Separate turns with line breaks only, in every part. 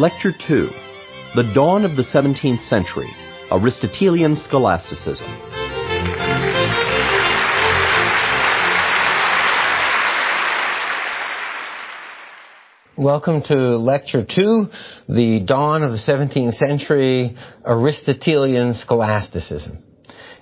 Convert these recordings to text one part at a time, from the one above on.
Lecture 2, The Dawn of the 17th Century, Aristotelian Scholasticism.
Welcome to Lecture 2, The Dawn of the 17th Century, Aristotelian Scholasticism.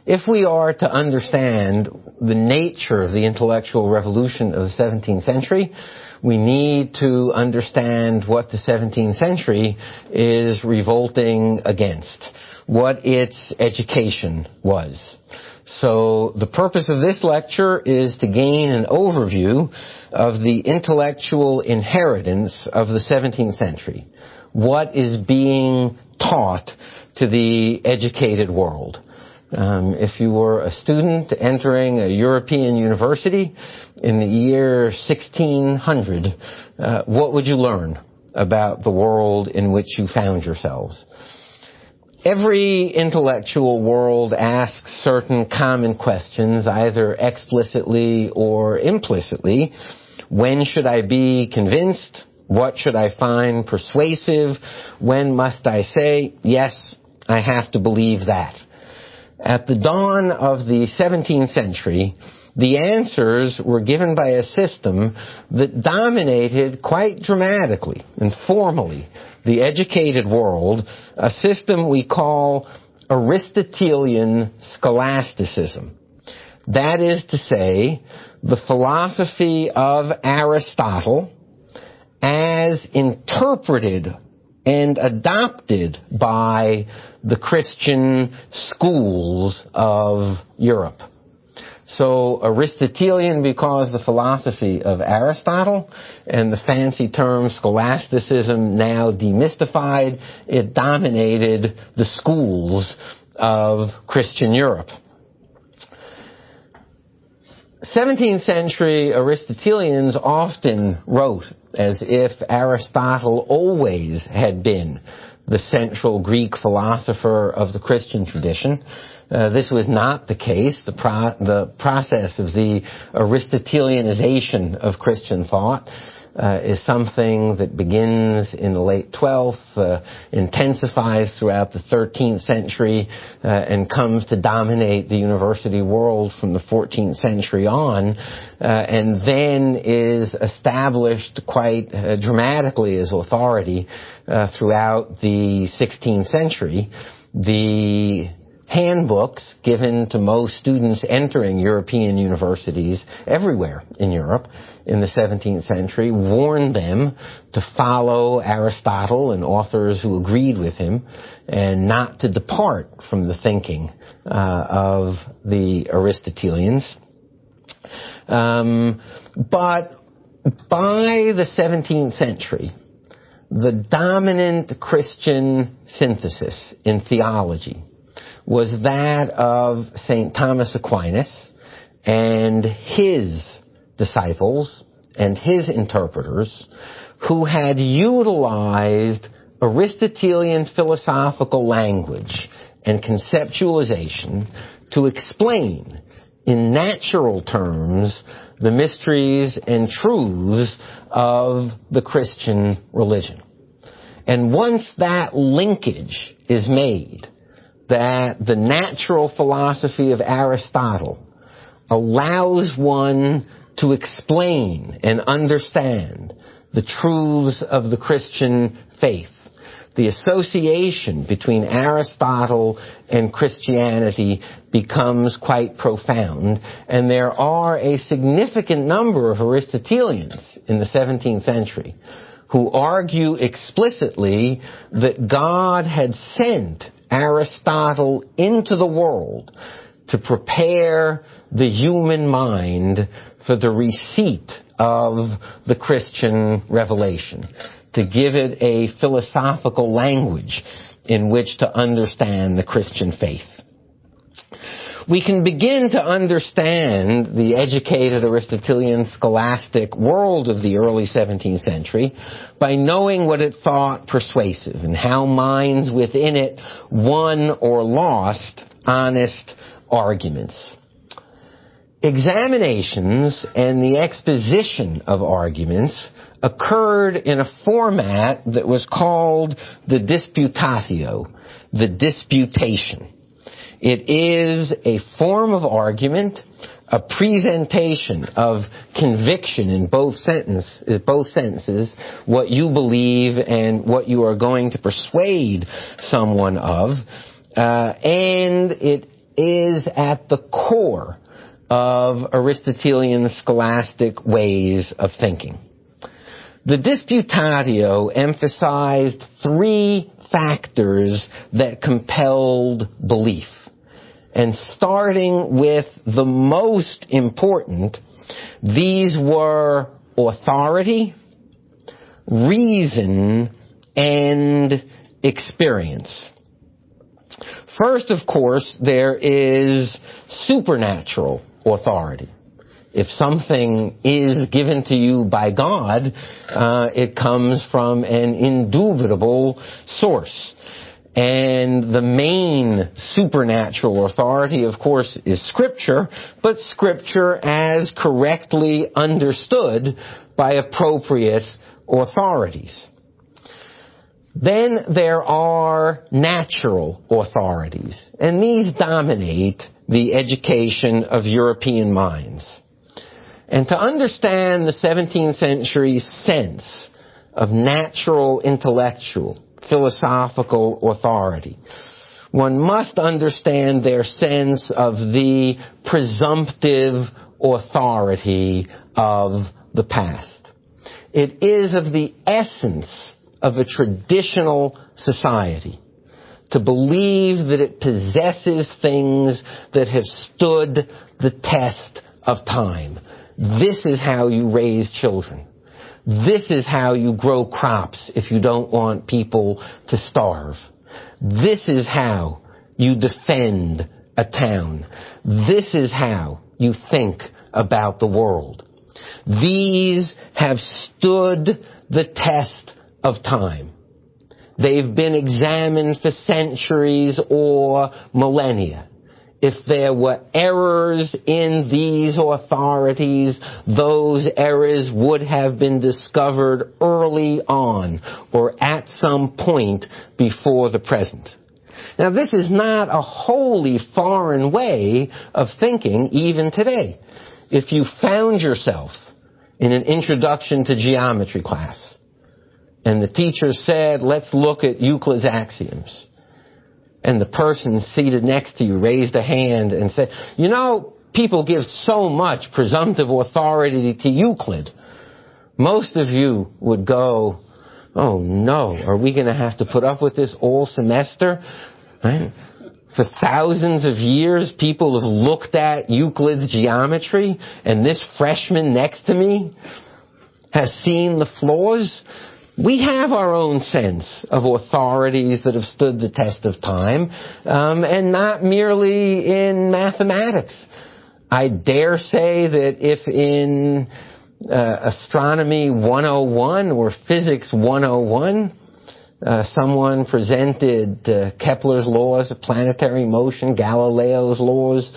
If we are to understand the nature of the intellectual revolution of the 17th century, we need to understand what the 17th century is revolting against, what its education was. So the purpose of this lecture is to gain an overview of the intellectual inheritance of the 17th century. What is being taught to the educated world? If you were a student entering a European university in the year 1600, what would you learn about the world in which you found yourselves? Every intellectual world asks certain common questions, either explicitly or implicitly. When should I be convinced? What should I find persuasive? When must I say, yes, I have to believe that? At the dawn of the 17th century, the answers were given by a system that dominated quite dramatically and formally the educated world, a system we call Aristotelian scholasticism. That is to say, the philosophy of Aristotle as interpreted and adopted by the Christian schools of Europe. So Aristotelian because the philosophy of Aristotle, and the fancy term scholasticism now demystified, it dominated the schools of Christian Europe. 17th century Aristotelians often wrote as if Aristotle always had been the central Greek philosopher of the Christian tradition. This was not the case. The process of the Aristotelianization of Christian thought is something that begins in the late 12th, intensifies throughout the 13th century, and comes to dominate the university world from the 14th century on, and then is established quite dramatically as authority throughout the 16th century. The handbooks given to most students entering European universities everywhere in Europe in the 17th century warned them to follow Aristotle and authors who agreed with him and not to depart from the thinking of the Aristotelians. But by the 17th century, the dominant Christian synthesis in theology was that of St. Thomas Aquinas and his disciples and his interpreters, who had utilized Aristotelian philosophical language and conceptualization to explain in natural terms the mysteries and truths of the Christian religion. And once that linkage is made, that the natural philosophy of Aristotle allows one to explain and understand the truths of the Christian faith, the association between Aristotle and Christianity becomes quite profound, and there are a significant number of Aristotelians in the 17th century who argue explicitly that God had sent Aristotle into the world to prepare the human mind for the receipt of the Christian revelation, to give it a philosophical language in which to understand the Christian faith. We can begin to understand the educated Aristotelian scholastic world of the early 17th century by knowing what it thought persuasive and how minds within it won or lost honest arguments. examinations and the exposition of arguments occurred in a format that was called the disputatio, the disputation. It is a form of argument, a presentation of conviction in both sentences, what you believe and what you are going to persuade someone of, and it is at the core of Aristotelian scholastic ways of thinking. The disputatio emphasized three factors that compelled belief. And starting with the most important, these were authority, reason, and experience. First, of course, there is supernatural authority. If something is given to you by God, it comes from an indubitable source. And the main supernatural authority, of course, is Scripture, but Scripture as correctly understood by appropriate authorities. Then there are natural authorities, and these dominate the education of European minds. And to understand the 17th century's sense of natural intellectual, philosophical authority, one must understand their sense of the presumptive authority of the past. It is of the essence of a traditional society to believe that it possesses things that have stood the test of time. This is how you raise children. This is how you grow crops if you don't want people to starve. This is how you defend a town. This is how you think about the world. These have stood the test of time. They've been examined for centuries or millennia. If there were errors in these authorities, those errors would have been discovered early on or at some point before the present. Now, this is not a wholly foreign way of thinking even today. If you found yourself in an introduction to geometry class and the teacher said, let's look at Euclid's axioms, and the person seated next to you raised a hand and said, you know, people give so much presumptive authority to Euclid. Most of you would go, oh no, are we going to have to put up with this all semester? Right? For thousands of years, people have looked at Euclid's geometry, and this freshman next to me has seen the flaws. We have our own sense of authorities that have stood the test of time, and not merely in mathematics. I dare say that if in Astronomy 101 or Physics 101, someone presented Kepler's laws of planetary motion, Galileo's laws,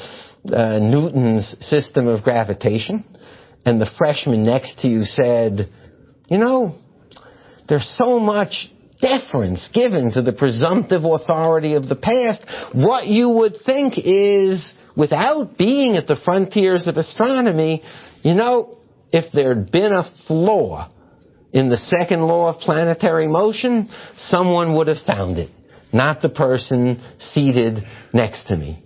Newton's system of gravitation, and the freshman next to you said, you know, there's so much deference given to the presumptive authority of the past. What you would think is, without being at the frontiers of astronomy, you know, if there'd been a flaw in the second law of planetary motion, someone would have found it, not the person seated next to me.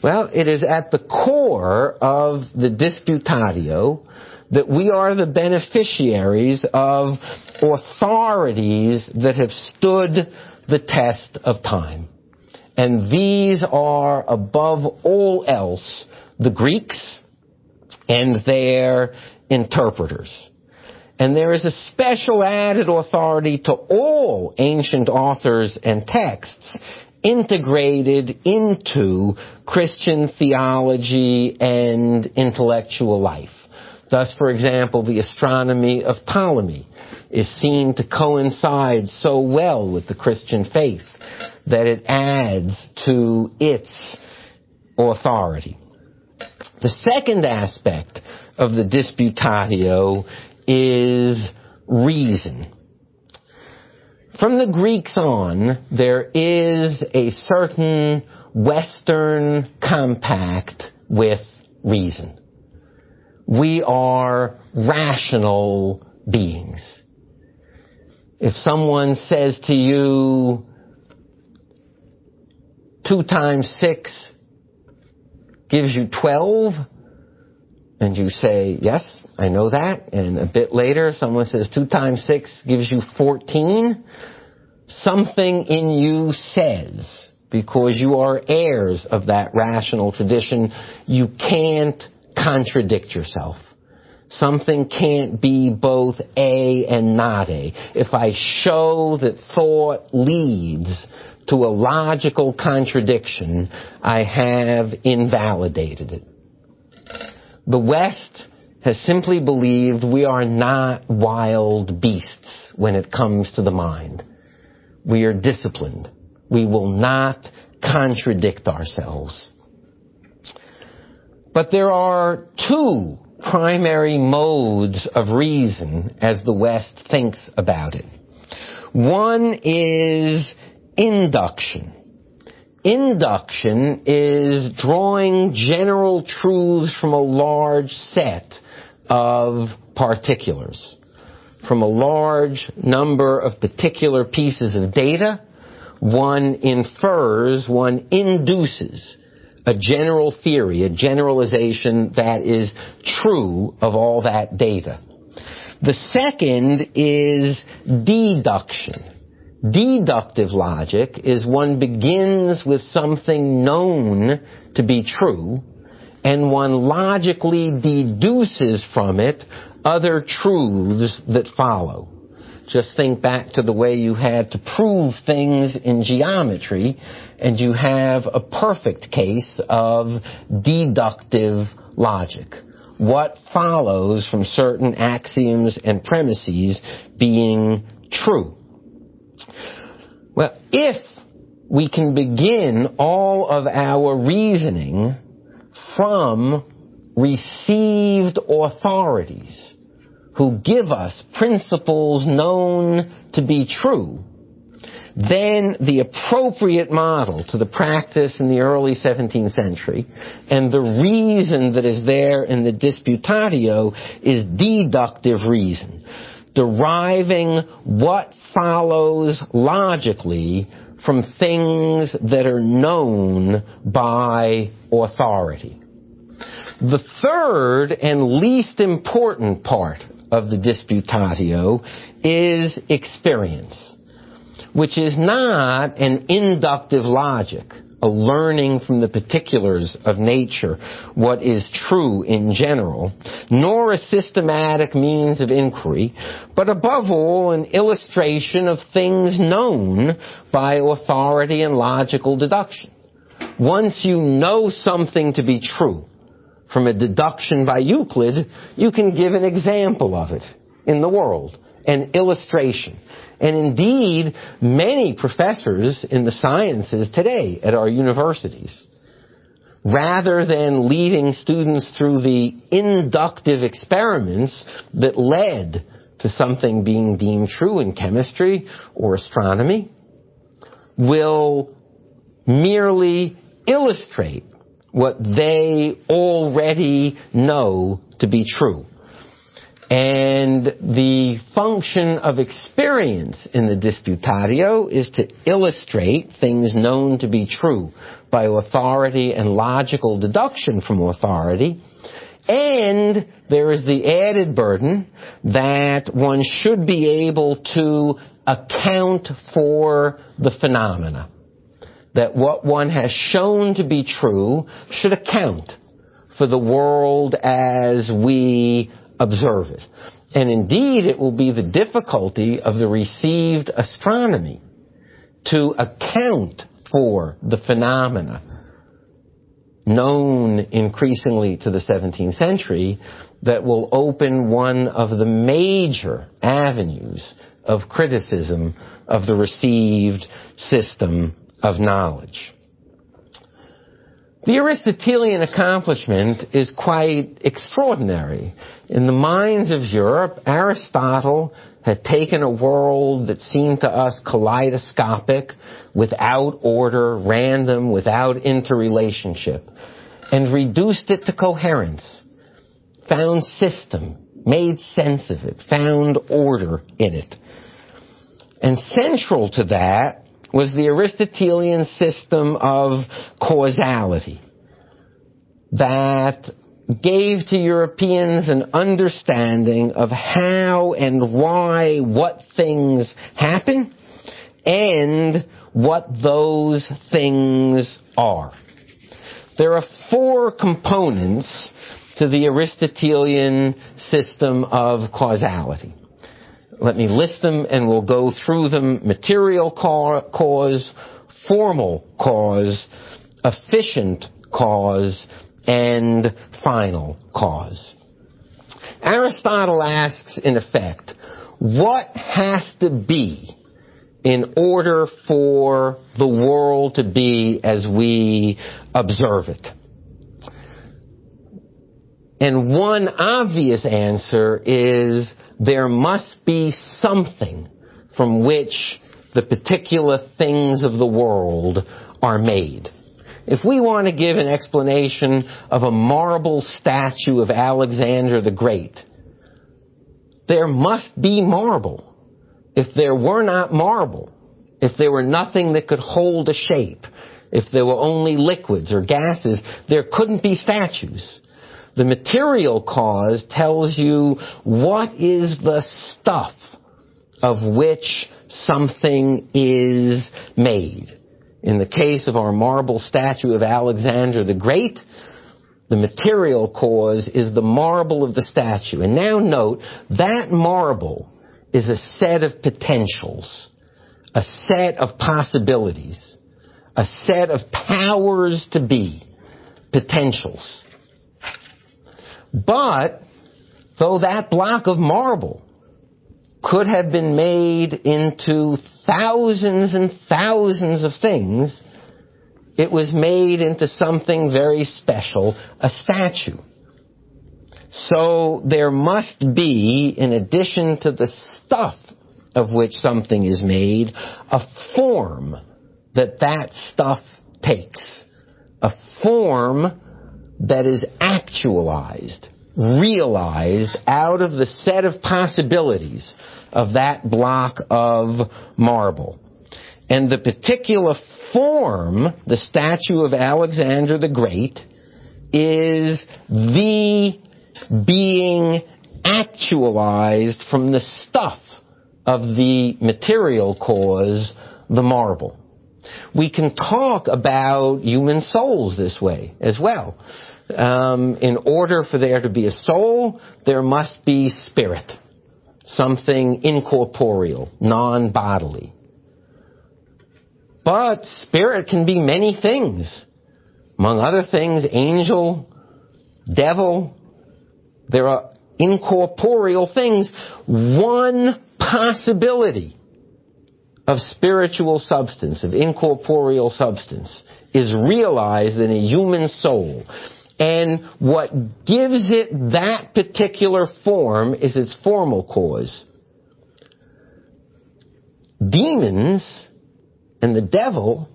Well, it is at the core of the disputatio that we are the beneficiaries of authorities that have stood the test of time. And these are, above all else, the Greeks and their interpreters. And there is a special added authority to all ancient authors and texts integrated into Christian theology and intellectual life. Thus, for example, the astronomy of Ptolemy is seen to coincide so well with the Christian faith that it adds to its authority. The second aspect of the Disputatio is reason. From the Greeks on, there is a certain Western compact with reason. We are rational beings. If someone says to you, 2 times 6 gives you 12, and you say, yes, I know that, and a bit later someone says 2 times 6 gives you 14, something in you says, because you are heirs of that rational tradition, you can't contradict yourself. Something can't be both A and not A. If I show that thought leads to a logical contradiction, I have invalidated it. The West has simply believed we are not wild beasts when it comes to the mind. We are disciplined. We will not contradict ourselves. But there are 2 primary modes of reason as the West thinks about it. One is induction. Induction is drawing general truths from a large set of particulars, from a large number of particular pieces of data. One infers, one induces a general theory, a generalization that is true of all that data. The second is deduction. Deductive logic is one begins with something known to be true, and one logically deduces from it other truths that follow. Just think back to the way you had to prove things in geometry, and you have a perfect case of deductive logic. What follows from certain axioms and premises being true. Well, if we can begin all of our reasoning from received authorities who give us principles known to be true, then the appropriate model to the practice in the early 17th century and the reason that is there in the Disputatio is deductive reason, deriving what follows logically from things that are known by authority. The third and least important part of the Disputatio is experience, which is not an inductive logic, a learning from the particulars of nature what is true in general, nor a systematic means of inquiry, but above all an illustration of things known by authority and logical deduction. Once you know something to be true from a deduction by Euclid, you can give an example of it in the world, an illustration. And indeed, many professors in the sciences today at our universities, rather than leading students through the inductive experiments that led to something being deemed true in chemistry or astronomy, will merely illustrate what they already know to be true. And the function of experience in the Disputatio is to illustrate things known to be true by authority and logical deduction from authority. And there is the added burden that one should be able to account for the phenomena. That what one has shown to be true should account for the world as we observe it. And indeed, it will be the difficulty of the received astronomy to account for the phenomena known increasingly to the 17th century that will open one of the major avenues of criticism of the received system of knowledge. The Aristotelian accomplishment is quite extraordinary. In the minds of Europe, Aristotle had taken a world that seemed to us kaleidoscopic, without order, random, without interrelationship, and reduced it to coherence, found system, made sense of it, found order in it. And central to that was the Aristotelian system of causality that gave to Europeans an understanding of how and why what things happen and what those things are. There are 4 components to the Aristotelian system of causality. Let me list them and we'll go through them. Material cause, formal cause, efficient cause, and final cause. Aristotle asks, in effect, what has to be in order for the world to be as we observe it? And one obvious answer is there must be something from which the particular things of the world are made. If we want to give an explanation of a marble statue of Alexander the Great, there must be marble. If there were not marble, if there were nothing that could hold a shape, if there were only liquids or gases, there couldn't be statues. The material cause tells you what is the stuff of which something is made. In the case of our marble statue of Alexander the Great, the material cause is the marble of the statue. And now note, that marble is a set of potentials, a set of possibilities, a set of powers to be, potentials. But, though that block of marble could have been made into thousands and thousands of things, it was made into something very special, a statue. So there must be, in addition to the stuff of which something is made, a form that stuff takes. A form that is actualized, realized out of the set of possibilities of that block of marble. And the particular form, the statue of Alexander the Great, is the being actualized from the stuff of the material cause, the marble. We can talk about human souls this way as well. In order for there to be a soul, there must be spirit, something incorporeal, non-bodily. But spirit can be many things. Among other things, angel, devil. There are incorporeal things. One possibility of spiritual substance, of incorporeal substance, is realized in a human soul. And what gives it that particular form is its formal cause. Demons and the devil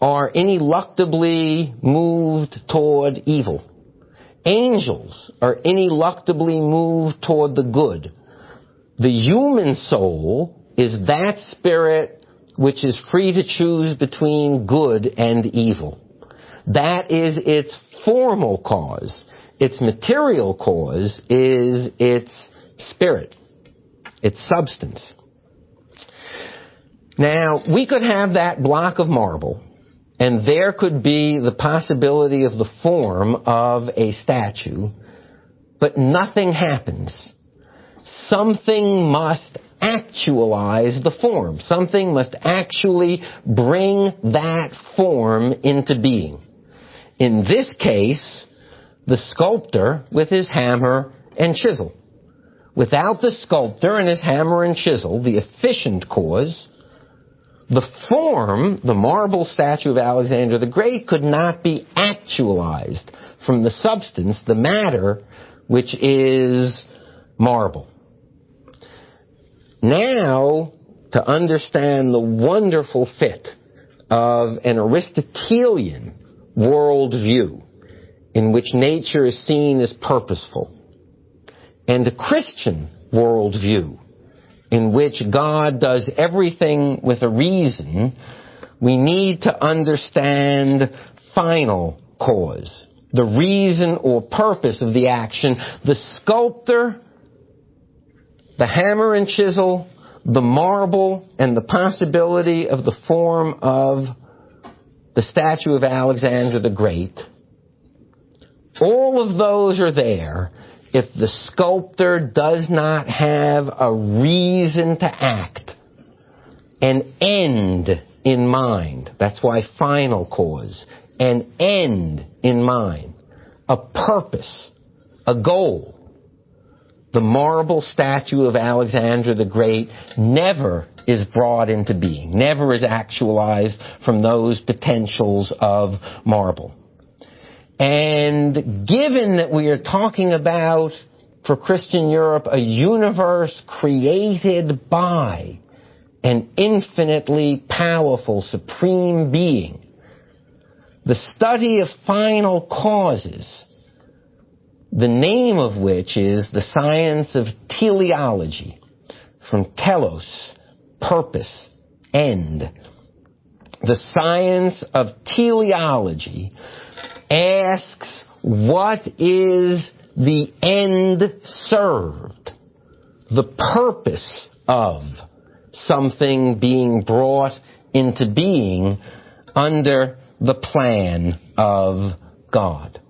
are ineluctably moved toward evil. Angels are ineluctably moved toward the good. The human soul is that spirit which is free to choose between good and evil. That is its formal cause. Its material cause is its spirit, its substance. Now, we could have that block of marble, and there could be the possibility of the form of a statue, but nothing happens. Something must actualize the form. Something must actually bring that form into being. In this case, the sculptor with his hammer and chisel. Without the sculptor and his hammer and chisel, the efficient cause, The form, the marble statue of Alexander the Great, could not be actualized from the substance, the matter, which is marble. Now, to understand the wonderful fit of an Aristotelian worldview in which nature is seen as purposeful, and a Christian worldview in which God does everything with a reason, we need to understand final cause, the reason or purpose of the action. The sculptor, the hammer and chisel, the marble, and the possibility of the form of the statue of Alexander the Great, all of those are there if the sculptor does not have a reason to act, an end in mind. That's why final cause, an end in mind, a purpose, a goal. The marble statue of Alexander the Great never is brought into being, never is actualized from those potentials of marble. And given that we are talking about, for Christian Europe, a universe created by an infinitely powerful supreme being, the study of final causes, the name of which is the science of teleology, from telos, purpose, end. The science of teleology asks, what is the end served, the purpose of something being brought into being under the plan of God?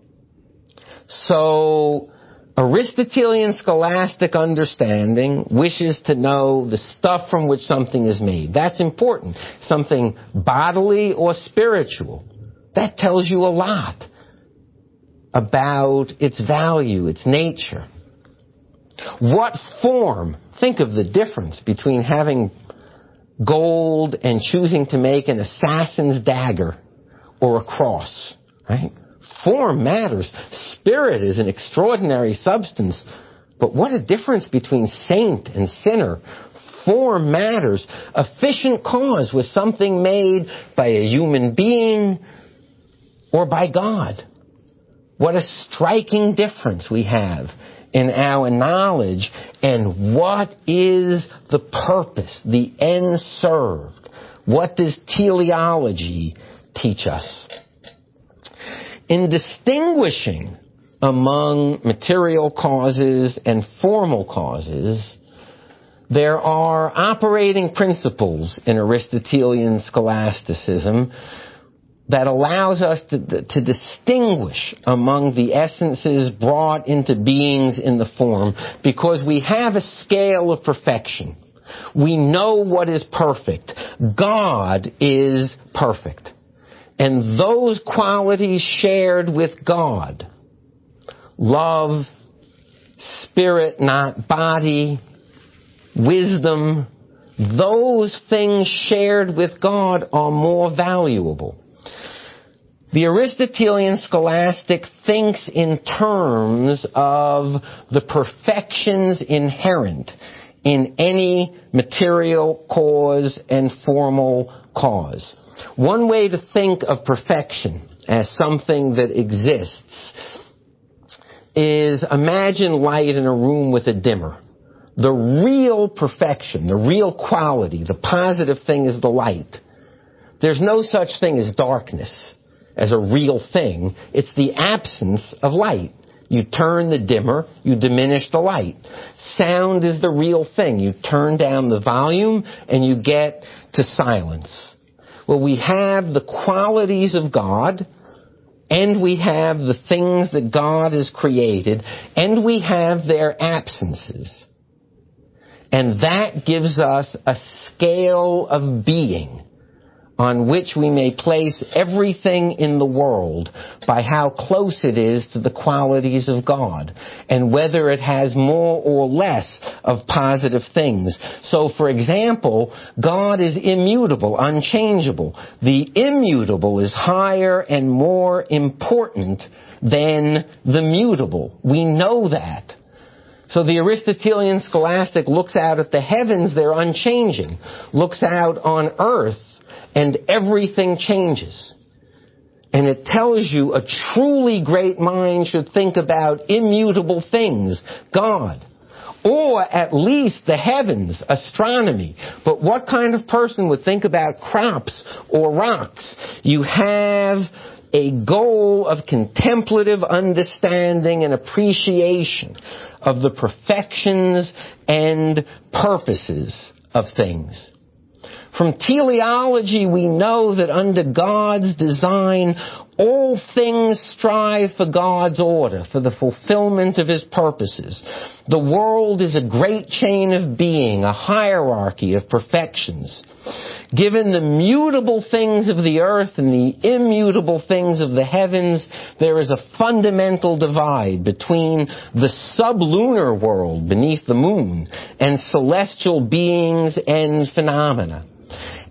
So, Aristotelian scholastic understanding wishes to know the stuff from which something is made. That's important. Something bodily or spiritual. That tells you a lot about its value, its nature. What form? Think of the difference between having gold and choosing to make an assassin's dagger or a cross, right? Form matters. Spirit is an extraordinary substance. But what a difference between saint and sinner. Form matters. Efficient cause was something made by a human being or by God. What a striking difference we have in our knowledge, and what is the purpose, the end served? What does teleology teach us? In distinguishing among material causes and formal causes, there are operating principles in Aristotelian scholasticism that allows us to distinguish among the essences brought into beings in the form, because we have a scale of perfection. We know what is perfect. God is perfect. And those qualities shared with God, love, spirit, not body, wisdom, those things shared with God are more valuable. The Aristotelian scholastic thinks in terms of the perfections inherent in any material cause and formal cause. One way to think of perfection as something that exists is imagine light in a room with a dimmer. The real perfection, the real quality, the positive thing is the light. There's no such thing as darkness as a real thing. It's the absence of light. You turn the dimmer, you diminish the light. Sound is the real thing. You turn down the volume and you get to silence. Well, we have the qualities of God, and we have the things that God has created, and we have their absences. And that gives us a scale of being, on which we may place everything in the world by how close it is to the qualities of God, and whether it has more or less of positive things. So, for example, God is immutable, unchangeable. The immutable is higher and more important than the mutable. We know that. So the Aristotelian scholastic looks out at the heavens, they're unchanging. Looks out on earth, and everything changes. And it tells you a truly great mind should think about immutable things, God. Or at least the heavens, astronomy. But what kind of person would think about crops or rocks? You have a goal of contemplative understanding and appreciation of the perfections and purposes of things. From teleology, we know that under God's design, all things strive for God's order, for the fulfillment of His purposes. The world is a great chain of being, a hierarchy of perfections. Given the mutable things of the earth and the immutable things of the heavens, there is a fundamental divide between the sublunar world beneath the moon and celestial beings and phenomena.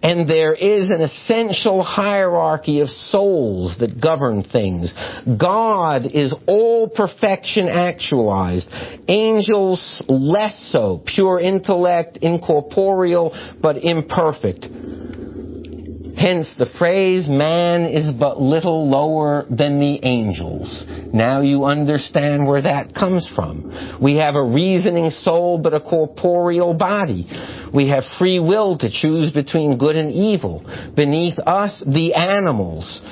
And there is an essential hierarchy of souls that govern things. God is all perfection actualized. Angels less so, pure intellect, incorporeal, but imperfect. Hence the phrase, man is but little lower than the angels. Now you understand where that comes from. We have a reasoning soul but a corporeal body. We have free will to choose between good and evil. Beneath us, the animals.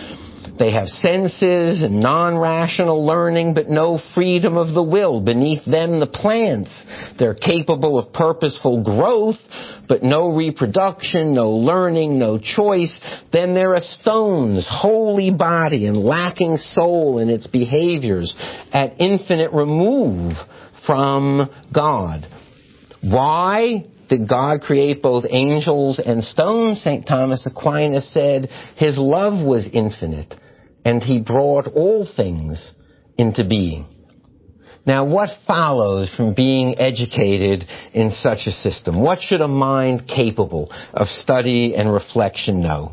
They have senses and non-rational learning, but no freedom of the will. Beneath them, the plants. They're capable of purposeful growth, but no reproduction, no learning, no choice. Then there are stones, holy body and lacking soul in its behaviors, at infinite remove from God. Why did God create both angels and stones? St. Thomas Aquinas said His love was infinite, and He brought all things into being. Now, what follows from being educated in such a system? What should a mind capable of study and reflection know?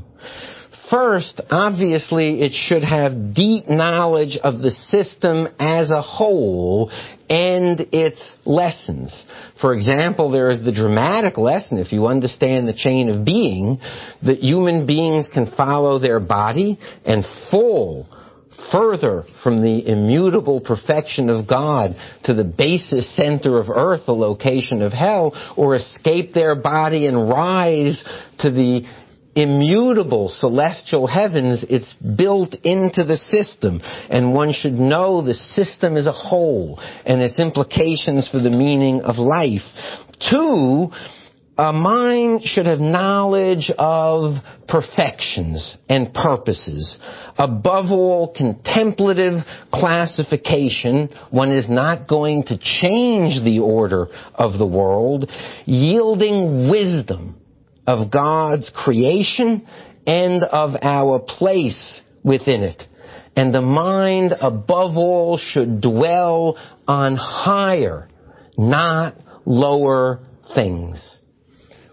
First, obviously, it should have deep knowledge of the system as a whole and its lessons. For example, there is the dramatic lesson, if you understand the chain of being, that human beings can follow their body and fall further from the immutable perfection of God to the basest center of earth, the location of hell, or escape their body and rise to the immutable celestial heavens. It's built into the system, and one should know the system as a whole and its implications for the meaning of life. Two, a mind should have knowledge of perfections and purposes. Above all, contemplative classification. One is not going to change the order of the world. Yielding wisdom of God's creation and of our place within it. And the mind, above all, should dwell on higher, not lower things.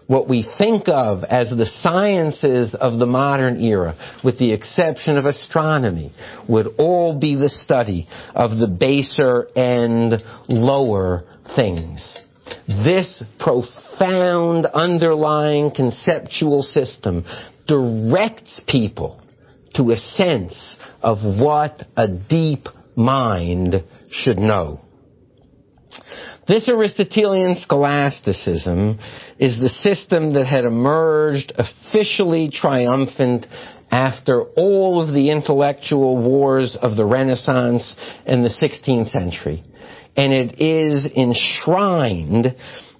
What we think of as the sciences of the modern era, with the exception of astronomy, would all be the study of the baser and lower things. This profound underlying conceptual system directs people to a sense of what a deep mind should know. This Aristotelian scholasticism is the system that had emerged officially triumphant after all of the intellectual wars of the Renaissance and the 16th century. And it is enshrined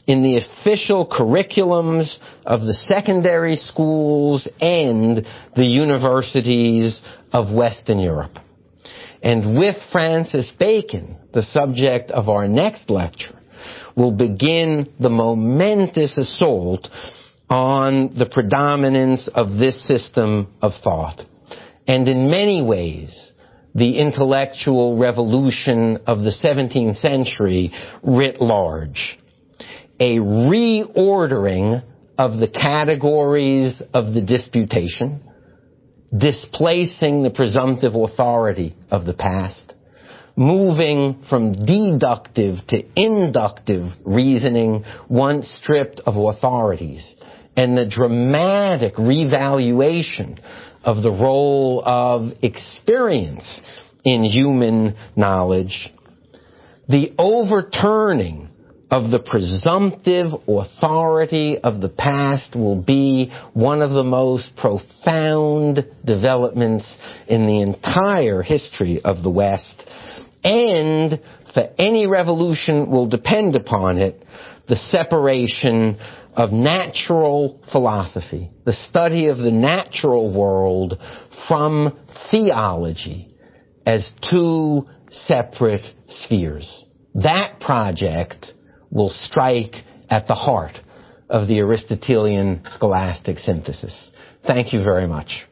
in the official curriculums of the secondary schools and the universities of Western Europe. And with Francis Bacon, the subject of our next lecture, will begin the momentous assault on the predominance of this system of thought. And in many ways, the intellectual revolution of the 17th century writ large. A reordering of the categories of the disputation, displacing the presumptive authority of the past, moving from deductive to inductive reasoning once stripped of authorities, and the dramatic revaluation of the role of experience in human knowledge, the overturning of the presumptive authority of the past will be one of the most profound developments in the entire history of the West, and for any revolution will depend upon it, the separation of natural philosophy, the study of the natural world, from theology as two separate spheres. That project will strike at the heart of the Aristotelian scholastic synthesis. Thank you very much.